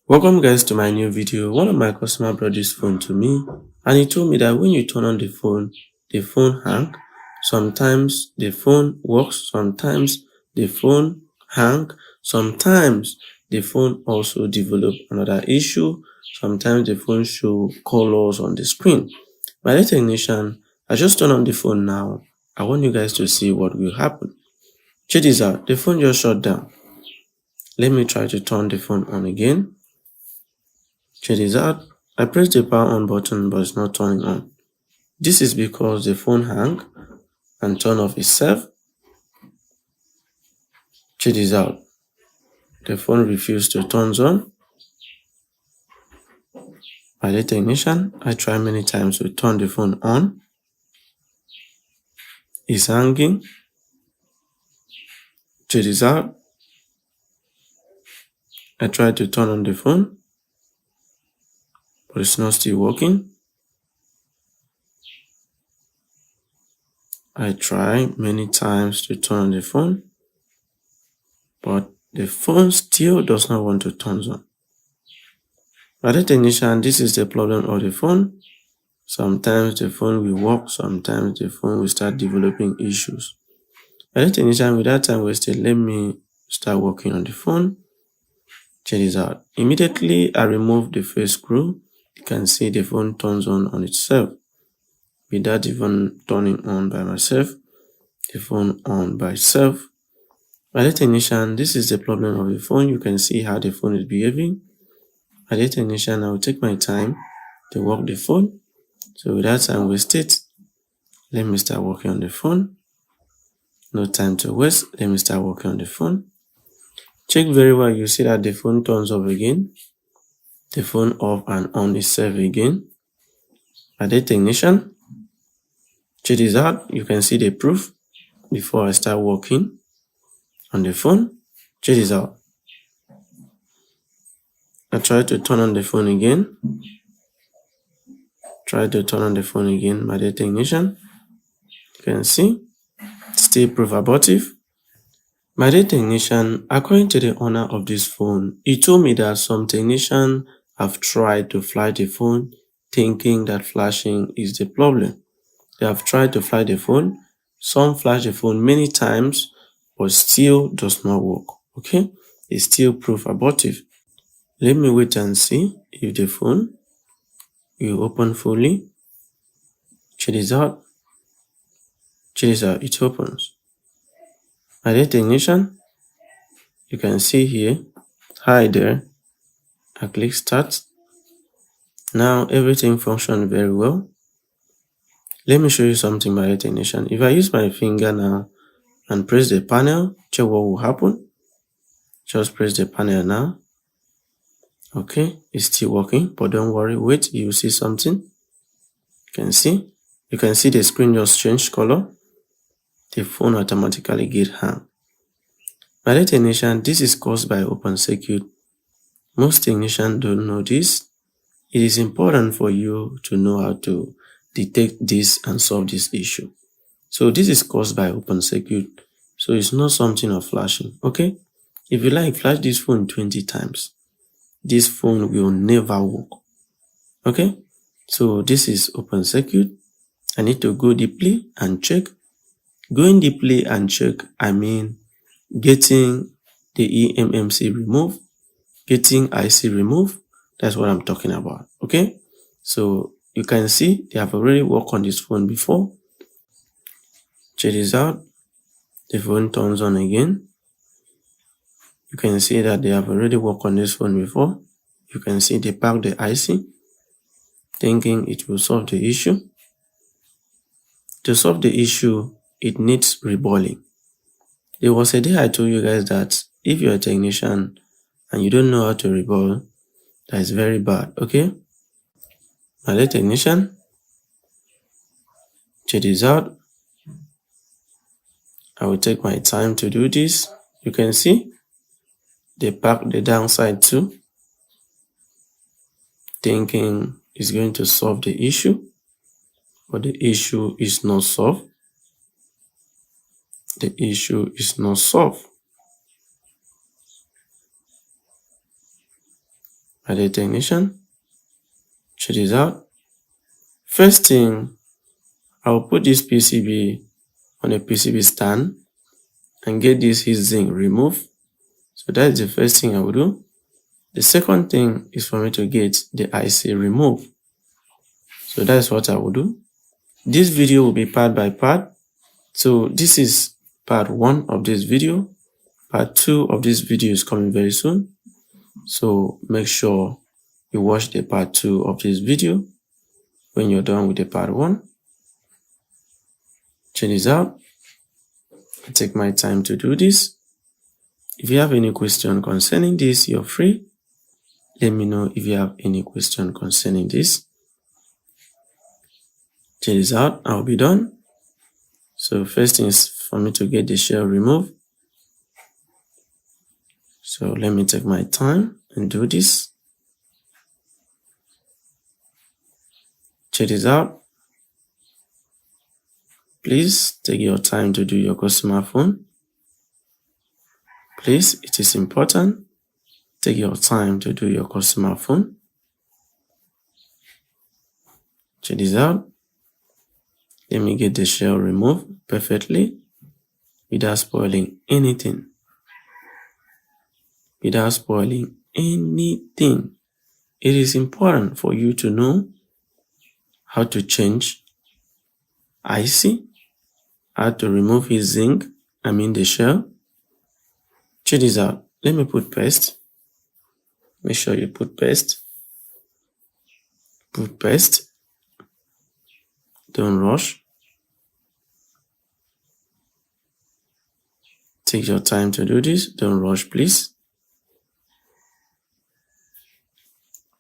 Welcome guys to my new video. One of my customer brought this phone to me and he told me that when you turn on the phone hang. Sometimes the phone works, sometimes the phone hang, sometimes the phone also develop another issue, sometimes the phone show colors on the screen. My dear technician, I just turned on the phone now. I want you guys to see what will happen. Check this out, the phone just shut down. Let me try to turn the phone on again. Check this out. I pressed the power on button but it's not turning on. This is because the phone hang and turn off itself. Check this out. The phone refused to turn on. By the technician, I tried many times to turn the phone on. It's hanging. Check this out. I tried to turn on the phone, but it's not still working. I tried many times to turn on the phone, but the phone still does not want to turn on. By the technician, this is the problem of the phone. Sometimes the phone will work, sometimes the phone will start developing issues. By the technician, without time wasted, let me start working on the phone. Check this out. Immediately I remove the face screw, you can see the phone turns on itself. Without even turning on by myself, the phone on by itself. By the technician, this is the problem of the phone. You can see how the phone is behaving. By the technician, I will take my time to work the phone. So without time wasted, let me start working on the phone. No time to waste, let me start working on the phone. Check very well, you see that the phone turns off again. The phone off and on itself again. By the technician, check this out, you can see the proof before I start working on the phone. Check this out. I try to turn on the phone again. Try to turn on the phone again by the technician. You can see, still proof abortive. My dear technician, according to the owner of this phone, he told me that some technicians have tried to flash the phone thinking that flashing is the problem. They have tried to flash the phone. Some flash the phone many times, but still does not work. Okay? It's still proof abortive. Let me wait and see if the phone will open fully. Check this out. Check this out. It opens. My dear technician, you can see here, hi there. I click start. Now everything functions very well. Let me show you something, my dear technician. If I use my finger now and press the panel, check what will happen. Just press the panel now. Okay, it's still working, but don't worry, wait, you will see something. You can see the screen just changed color. The phone automatically get hang. My dear technician, this is caused by open circuit. Most technicians don't know this. It is important for you to know how to detect this and solve this issue. So this is caused by open circuit. So it's not something of flashing. Okay? If you like, flash this phone 20 times. This phone will never work. Okay? So this is open circuit. I need to go deeply and check. Going deeply and check, I mean getting the eMMC removed, getting IC removed. That's what I'm talking about. Okay? So you can see they have already worked on this phone before. Check this out. The phone turns on again. You can see that they have already worked on this phone before. You can see they packed the IC, thinking it will solve the issue. To solve the issue, it needs reballing. There was a day I told you guys that if you're a technician and you don't know how to reball, that is very bad. Okay? My dear technician, check this out. I will take my time to do this. You can see they packed the downside too, thinking it's going to solve the issue, but the issue is not solved. The issue is not solved. My dear technician, check this out. First thing, I'll put this PCB on a PCB stand and get this heat sink removed. So that's the first thing I will do. The second thing is for me to get the IC removed. So that's what I will do. This video will be part by part. So this is part 1 of this video. Part 2 of this video is coming very soon. So make sure you watch the part 2 of this video when you're done with the part 1. Check this out. I take my time to do this. If you have any question concerning this, you're free. Let me know if you have any question concerning this. Check this out. I'll be done. So first thing is for me to get the shell removed. So let me take my time and do this. Check this out. Please take your time to do your customer phone. Please, it is important. Take your time to do your customer phone. Check this out. Let me get the shell removed perfectly without spoiling anything. Without spoiling anything. It is important for you to know how to change IC, how to remove his zinc, the shell. Check this out. Let me put paste. Make sure you put paste. Put paste. Don't rush. Take your time to do this. Don't rush, please.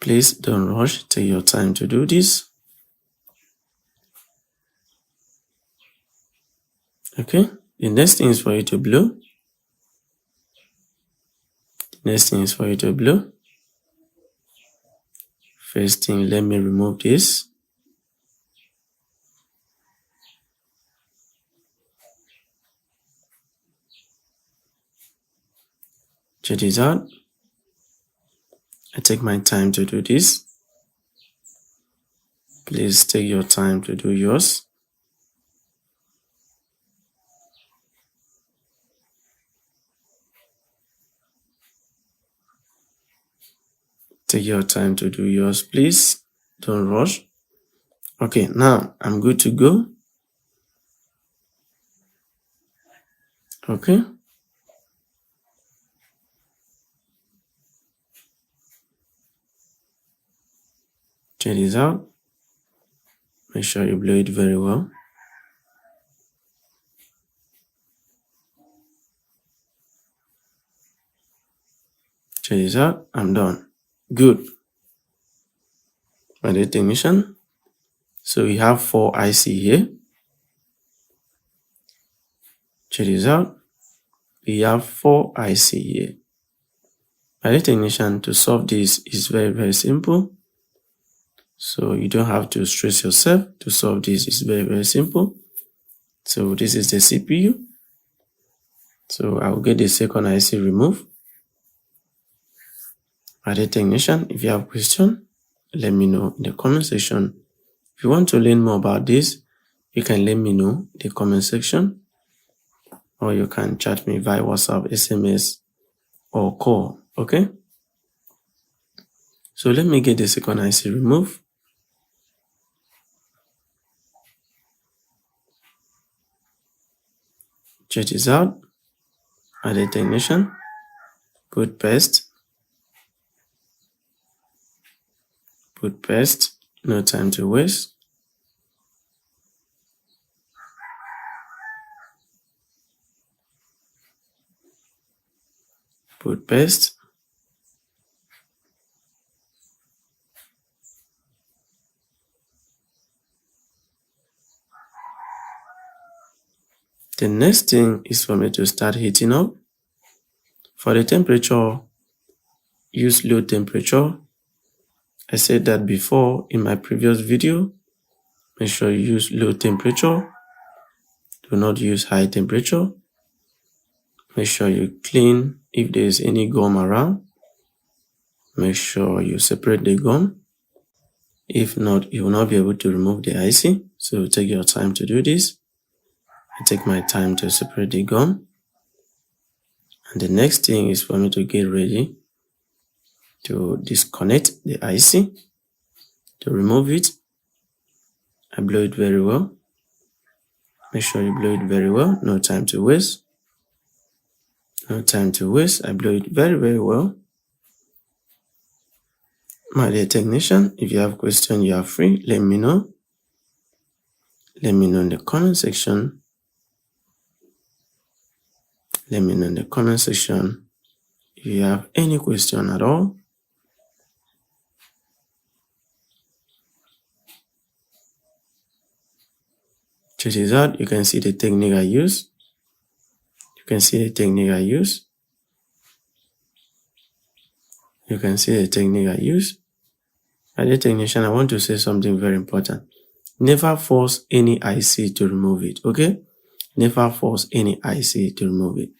Please don't rush. Take your time to do this. Okay. The next thing is for you to blow. Next thing is for you to blow. First thing, let me remove this. Check this out. I take my time to do this. Please take your time to do yours. Take your time to do yours, please. Don't rush. Okay, now I'm good to go. Okay. Check this out. Make sure you blow it very well. Check this out. I'm done. Good. My dear technician. So we have 4 IC here. Check this out. We have 4 IC here. My dear technician, to solve this is very, very simple. So you don't have to stress yourself to solve this. It's very, very simple. So this is the CPU. So I will get the second IC removed. My dear technician, if you have a question, let me know in the comment section. If you want to learn more about this, you can let me know in the comment section, or you can chat me via WhatsApp, SMS, or call. Okay? So let me get the second IC removed. Check this out. My dear technician, put paste. Put paste. No time to waste. Put paste. The next thing is for me to start heating up. For the temperature, use low temperature. I said that before in my previous video. Make sure you use low temperature. Do not use high temperature. Make sure you clean if there is any gum around. Make sure you separate the gum. If not, you will not be able to remove the IC. So take your time to do this. I take my time to separate the gum. And the next thing is for me to get ready to disconnect the IC. To remove it, I blow it very well. Make sure you blow it very well. No time to waste. No time to waste. I blow it very, very well. My dear technician, if you have questions, you are free. Let me know. Let me know in the comment section. Let me know in the comment section if you have any question at all. Check this out. You can see the technique I use. You can see the technique I use. You can see the technique I use. My dear technician, I want to say something very important. Never force any IC to remove it, okay? Never force any IC to remove it.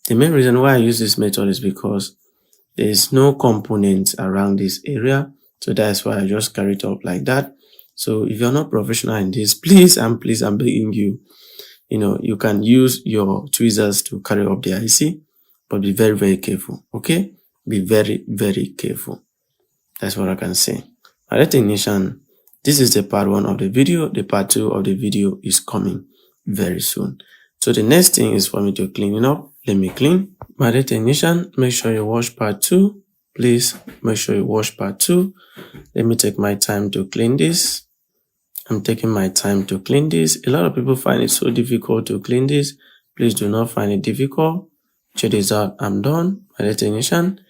The main reason why I use this method is because there is no component around this area. So that's why I just carry it up like that. So if you're not professional in this, please, I'm begging you, you can use your tweezers to carry up the IC, but be very, very careful, okay? Be very, very careful. That's what I can say. My dear technician, this is the part 1 of the video. The part 2 of the video is coming very soon. So the next thing is for me to clean it up. Let me clean. My dear technician, make sure you wash part 2. Please make sure you wash part 2. Let me take my time to clean this. I'm taking my time to clean this. A lot of people find it so difficult to clean this. Please do not find it difficult. Check this out. I'm done. My dear technician,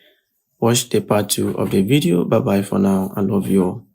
watch the part 2 of the video. Bye bye for now. I love you all.